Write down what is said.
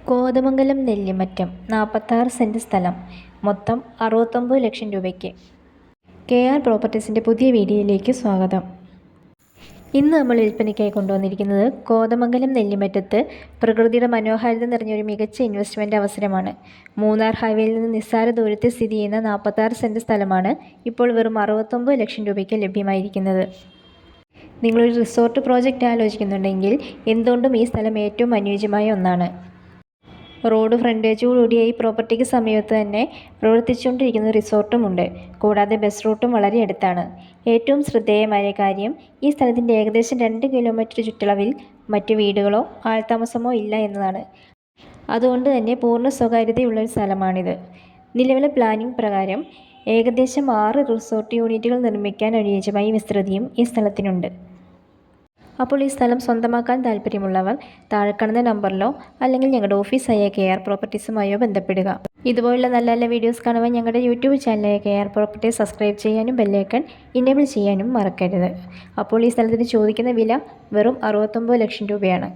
Kothamangalam Nellimattam 46 cent സ്ഥലം മൊത്തം 69 ലക്ഷം രൂപയ്ക്ക്. KR പ്രോപ്പർട്ടീസിൻ്റെ പുതിയ വീഡിയോയിലേക്ക് സ്വാഗതം. ഇന്ന് നമ്മൾ വിൽപ്പനയ്ക്കായി കൊണ്ടുവന്നിരിക്കുന്നത് കോതമംഗലം നെല്ലിമറ്റത്ത് പ്രകൃതിയുടെ മനോഹാരിത നിറഞ്ഞൊരു മികച്ച ഇൻവെസ്റ്റ്മെൻറ്റ് അവസരമാണ്. മൂന്നാർ ഹൈവേയിൽ നിന്ന് നിസ്സാര ദൂരത്തിൽ സ്ഥിതി ചെയ്യുന്ന 46 സെൻറ് സ്ഥലമാണ് ഇപ്പോൾ വെറും 69 ലക്ഷം രൂപയ്ക്ക് ലഭ്യമായിരിക്കുന്നത്. നിങ്ങളൊരു റിസോർട്ട് പ്രോജക്റ്റ് ആലോചിക്കുന്നുണ്ടെങ്കിൽ എന്തുകൊണ്ടും ഈ സ്ഥലം ഏറ്റവും അനുയോജ്യമായ ഒന്നാണ്. റോഡ് ഫ്രണ്ടേജോടുകൂടിയ ഈ പ്രോപ്പർട്ടിക്ക് സമീപത്ത് തന്നെ പ്രവർത്തിച്ചുകൊണ്ടിരിക്കുന്ന റിസോർട്ടുമുണ്ട്. കൂടാതെ ബസ് റൂട്ടും വളരെ അടുത്താണ്. ഏറ്റവും ശ്രദ്ധേയമായ കാര്യം ഈ സ്ഥലത്തിൻ്റെ ഏകദേശം 2 കിലോമീറ്റർ ചുറ്റളവിൽ മറ്റ് വീടുകളോ ആൾതാമസമോ ഇല്ല എന്നതാണ്. അതുകൊണ്ട് തന്നെ പൂർണ്ണ സ്വകാര്യതയുള്ളൊരു സ്ഥലമാണിത്. നിലവിലെ പ്ലാനിംഗ് പ്രകാരം ഏകദേശം 6 റിസോർട്ട് യൂണിറ്റുകൾ നിർമ്മിക്കാൻ അനുയോജ്യമായ വിസ്തൃതിയും ഈ സ്ഥലത്തിനുണ്ട്. അപ്പോൾ ഈ സ്ഥലം സ്വന്തമാക്കാൻ താല്പര്യമുള്ളവർ താഴെ കാണുന്ന നമ്പറിലോ അല്ലെങ്കിൽ ഞങ്ങളുടെ ഓഫീസായ KR പ്രോപ്പർട്ടീസുമായോ ബന്ധപ്പെടുക. ഇതുപോലുള്ള നല്ല നല്ല വീഡിയോസ് കാണുവാൻ ഞങ്ങളുടെ യൂട്യൂബ് ചാനലായ KR പ്രോപ്പർട്ടീസ് സബ്സ്ക്രൈബ് ചെയ്യാനും ബെല്ലൈക്കൺ ഇനേബിൾ ചെയ്യാനും മറക്കരുത്. അപ്പോൾ ഈ സ്ഥലത്തിന് ചോദിക്കുന്ന വില വെറും 69 ലക്ഷം രൂപയാണ്.